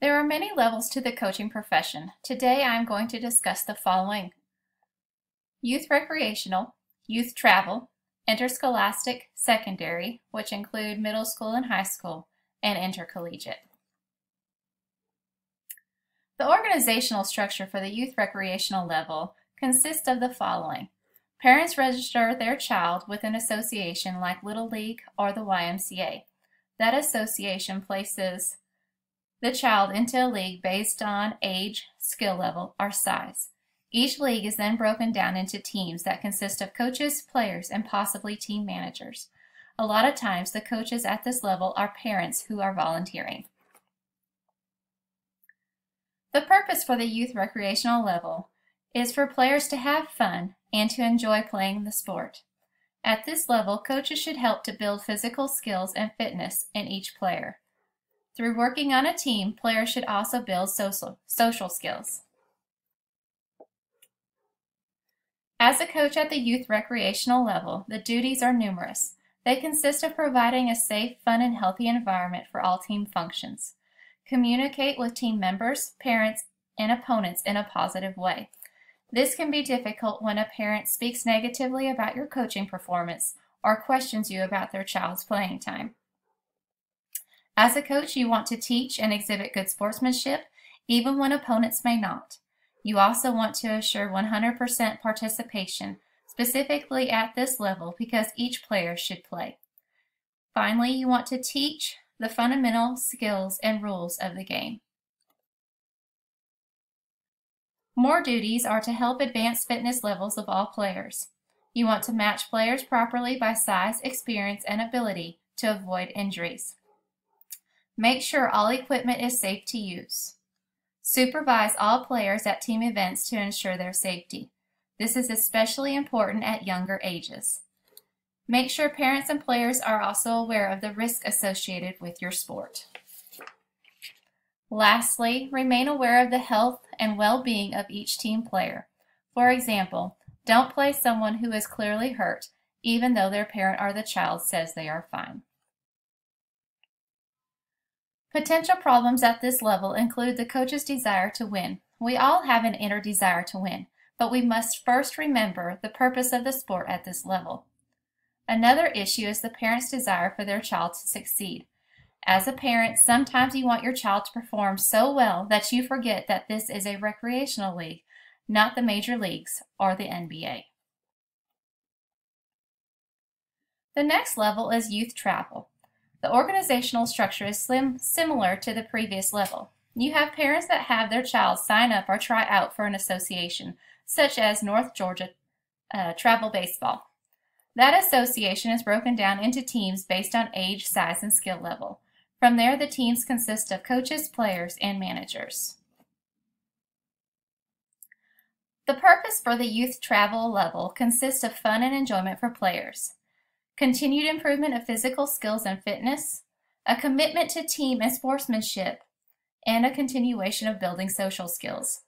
There are many levels to the coaching profession. Today I am going to discuss the following: youth recreational, youth travel, interscholastic, secondary, which include middle school and high school, and intercollegiate. The organizational structure for the youth recreational level consists of the following. Parents register their child with an association like Little League or the YMCA. That association places the child into a league based on age, skill level, or size. Each league is then broken down into teams that consist of coaches, players, and possibly team managers. A lot of times the coaches at this level are parents who are volunteering. The purpose for the youth recreational level is for players to have fun and to enjoy playing the sport. At this level, coaches should help to build physical skills and fitness in each player. Through working on a team, players should also build social skills. As a coach at the youth recreational level, the duties are numerous. They consist of providing a safe, fun, and healthy environment for all team functions. Communicate with team members, parents, and opponents in a positive way. This can be difficult when a parent speaks negatively about your coaching performance or questions you about their child's playing time. As a coach, you want to teach and exhibit good sportsmanship, even when opponents may not. You also want to assure 100% participation, specifically at this level, because each player should play. Finally, you want to teach the fundamental skills and rules of the game. More duties are to help advance fitness levels of all players. You want to match players properly by size, experience, and ability to avoid injuries. Make sure all equipment is safe to use. Supervise all players at team events to ensure their safety. This is especially important at younger ages. Make sure parents and players are also aware of the risk associated with your sport. Lastly, remain aware of the health and well-being of each team player. For example, don't play someone who is clearly hurt, even though their parent or the child says they are fine. Potential problems at this level include the coach's desire to win. We all have an inner desire to win, but we must first remember the purpose of the sport at this level. Another issue is the parent's desire for their child to succeed. As a parent, sometimes you want your child to perform so well that you forget that this is a recreational league, not the major leagues or the NBA. The next level is youth travel. The organizational structure is similar to the previous level. You have parents that have their child sign up or try out for an association, such as North Georgia Travel Baseball. That association is broken down into teams based on age, size, and skill level. From there, the teams consist of coaches, players, and managers. The purpose for the youth travel level consists of fun and enjoyment for players, continued improvement of physical skills and fitness, a commitment to team and sportsmanship, and a continuation of building social skills.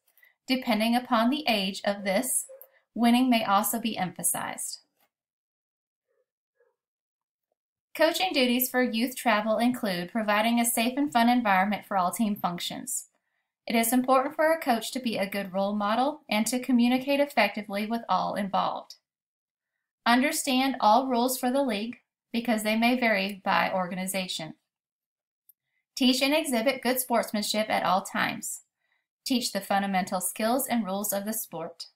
Depending upon the age of this, winning may also be emphasized. Coaching duties for youth travel include providing a safe and fun environment for all team functions. It is important for a coach to be a good role model and to communicate effectively with all involved. Understand all rules for the league because they may vary by organization. Teach and exhibit good sportsmanship at all times. Teach the fundamental skills and rules of the sport.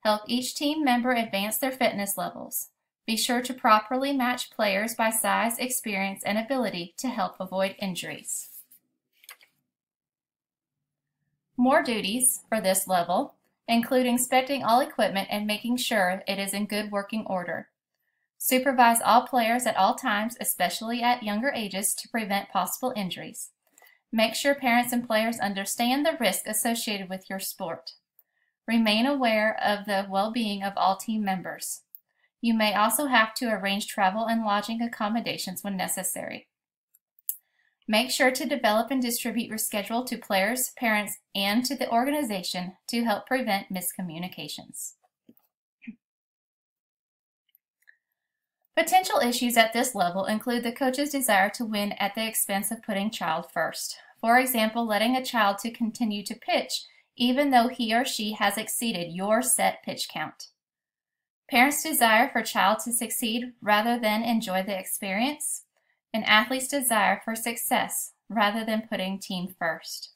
Help each team member advance their fitness levels. Be sure to properly match players by size, experience, and ability to help avoid injuries. More duties for this level include inspecting all equipment and making sure it is in good working order. Supervise all players at all times, especially at younger ages, to prevent possible injuries. Make sure parents and players understand the risk associated with your sport. Remain aware of the well-being of all team members. You may also have to arrange travel and lodging accommodations when necessary. Make sure to develop and distribute your schedule to players, parents, and to the organization to help prevent miscommunications. Potential issues at this level include the coach's desire to win at the expense of putting child first. For example, letting a child to continue to pitch even though he or she has exceeded your set pitch count. Parents' desire for child to succeed rather than enjoy the experience. An athlete's desire for success rather than putting team first.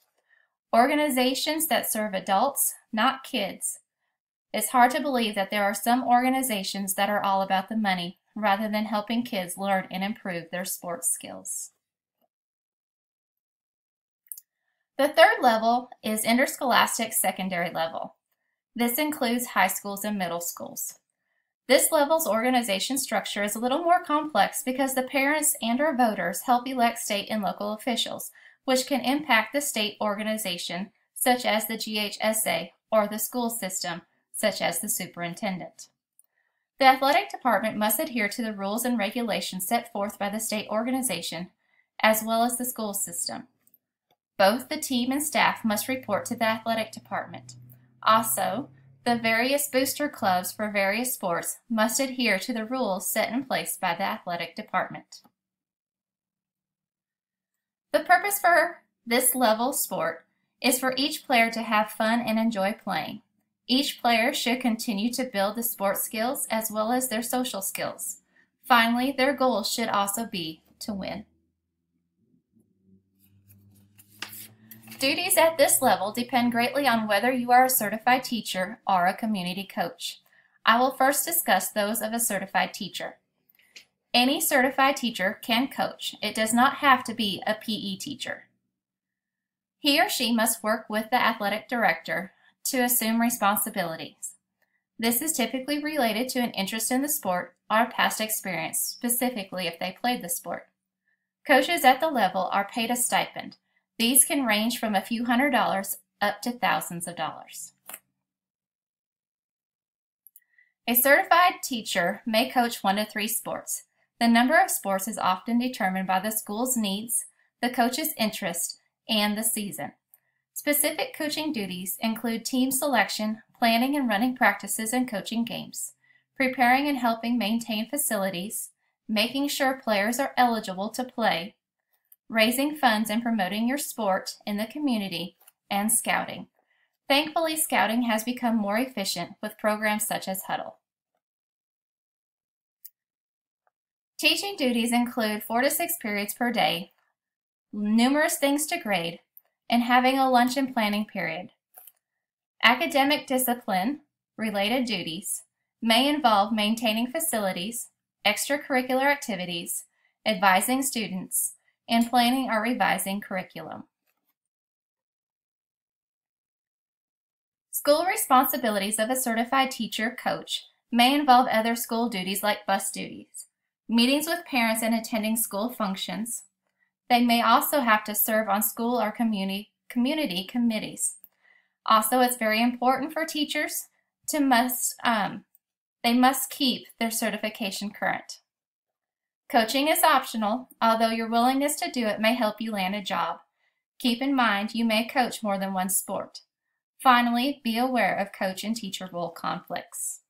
Organizations that serve adults, not kids. It's hard to believe that there are some organizations that are all about the money rather than helping kids learn and improve their sports skills. The third level is interscholastic secondary level. This includes high schools and middle schools. This level's organization structure is a little more complex because the parents and/or voters help elect state and local officials, which can impact the state organization, such as the GHSA, or the school system, such as the superintendent. The athletic department must adhere to the rules and regulations set forth by the state organization, as well as the school system. Both the team and staff must report to the athletic department. Also, the various booster clubs for various sports must adhere to the rules set in place by the athletic department. The purpose for this level sport is for each player to have fun and enjoy playing. Each player should continue to build the sports skills as well as their social skills. Finally, their goal should also be to win. Duties at this level depend greatly on whether you are a certified teacher or a community coach. I will first discuss those of a certified teacher. Any certified teacher can coach. It does not have to be a PE teacher. He or she must work with the athletic director to assume responsibilities. This is typically related to an interest in the sport or past experience, specifically if they played the sport. Coaches at the level are paid a stipend. These can range from a few $100s up to thousands of dollars. A certified teacher may coach 1 to 3 sports. The number of sports is often determined by the school's needs, the coach's interest, and the season. Specific coaching duties include team selection, planning and running practices and coaching games, preparing and helping maintain facilities, making sure players are eligible to play, raising funds and promoting your sport in the community, and scouting. Thankfully, scouting has become more efficient with programs such as Huddle. Teaching duties include 4 to 6 periods per day, numerous things to grade, and having a lunch and planning period. Academic discipline related duties may involve maintaining facilities, extracurricular activities, advising students, and planning or revising curriculum. School responsibilities of a certified teacher coach may involve other school duties like bus duties, meetings with parents and attending school functions. They may also have to serve on school or community committees. Also, it's very important for teachers to they must keep their certification current. Coaching is optional, although your willingness to do it may help you land a job. Keep in mind you may coach more than one sport. Finally, be aware of coach and teacher role conflicts.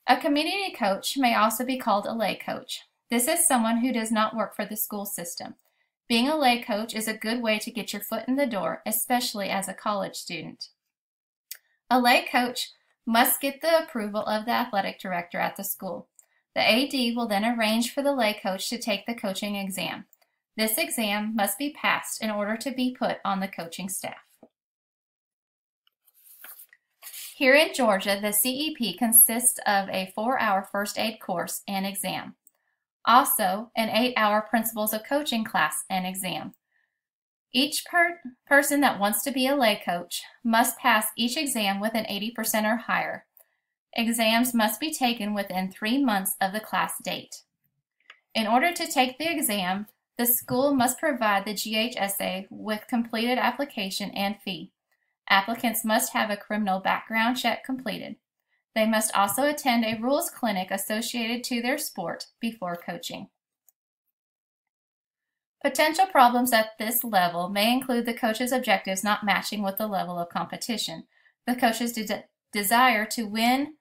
A community coach may also be called a lay coach. This is someone who does not work for the school system. Being a lay coach is a good way to get your foot in the door, especially as a college student. A lay coach must get the approval of the athletic director at the school. The AD will then arrange for the lay coach to take the coaching exam. This exam must be passed in order to be put on the coaching staff. Here in Georgia, the CEP consists of a 4-hour first aid course and exam. Also, an 8-hour principles of coaching class and exam. Each person that wants to be a lay coach must pass each exam with an 80% or higher. Exams must be taken within 3 months of the class date. In order to take the exam, the school must provide the GHSA with completed application and fee. Applicants must have a criminal background check completed. They must also attend a rules clinic associated to their sport before coaching. Potential problems at this level may include the coach's objectives not matching with the level of competition, the coach's desire to win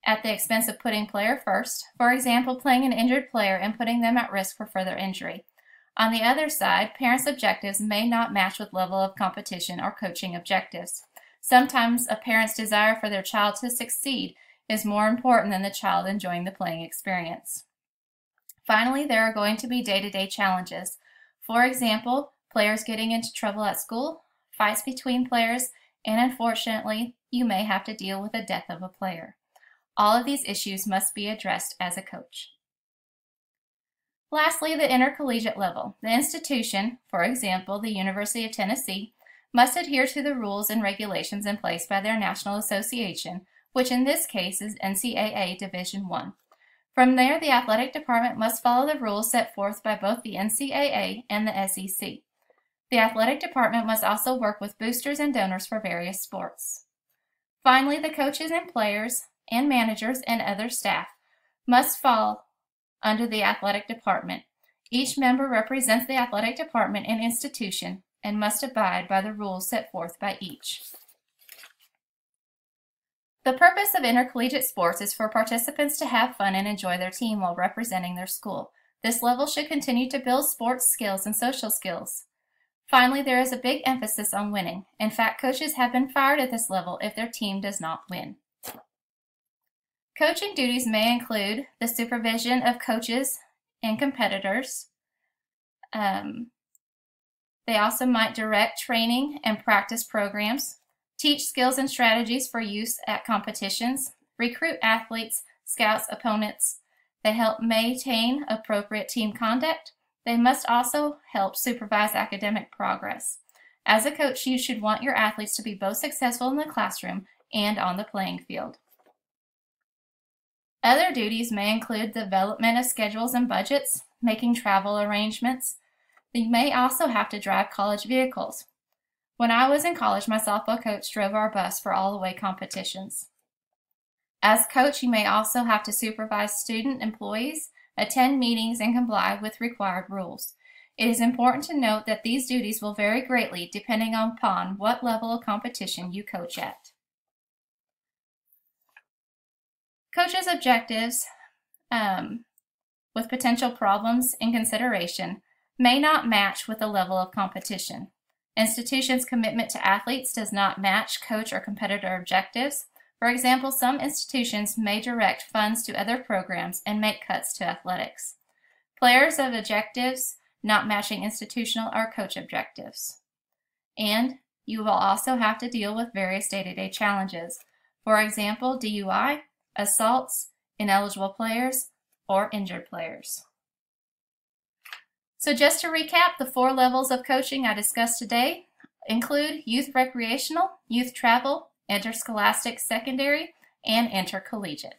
at the expense of putting player first, for example, playing an injured player and putting them at risk for further injury. On the other side, parents' objectives may not match with level of competition or coaching objectives. Sometimes a parent's desire for their child to succeed is more important than the child enjoying the playing experience. Finally, there are going to be day-to-day challenges. For example, players getting into trouble at school, fights between players, and unfortunately, you may have to deal with the death of a player. All of these issues must be addressed as a coach. Lastly, the intercollegiate level. The institution, for example, the University of Tennessee, must adhere to the rules and regulations in place by their national association, which in this case is NCAA Division I. From there, the athletic department must follow the rules set forth by both the NCAA and the SEC. The athletic department must also work with boosters and donors for various sports. Finally, the coaches and players and managers and other staff must fall under the athletic department. Each member represents the athletic department and institution and must abide by the rules set forth by each. The purpose of intercollegiate sports is for participants to have fun and enjoy their team while representing their school. This level should continue to build sports skills and social skills. Finally, there is a big emphasis on winning. In fact, coaches have been fired at this level if their team does not win. Coaching duties may include the supervision of coaches and competitors. They also might direct training and practice programs, teach skills and strategies for use at competitions, recruit athletes, scouts, opponents. They help maintain appropriate team conduct. They must also help supervise academic progress. As a coach, you should want your athletes to be both successful in the classroom and on the playing field. Other duties may include the development of schedules and budgets, making travel arrangements. You may also have to drive college vehicles. When I was in college, my softball coach drove our bus for all the way competitions. As coach, you may also have to supervise student employees, attend meetings, and comply with required rules. It is important to note that these duties will vary greatly depending upon what level of competition you coach at. Coaches' objectives with potential problems in consideration may not match with the level of competition. Institutions' commitment to athletes does not match coach or competitor objectives. For example, some institutions may direct funds to other programs and make cuts to athletics. Players have objectives not matching institutional or coach objectives. And you will also have to deal with various day-to-day challenges. For example, DUI, assaults, ineligible players, or injured players. So just to recap, the 4 levels of coaching I discussed today include youth recreational, youth travel, interscholastic secondary, and intercollegiate.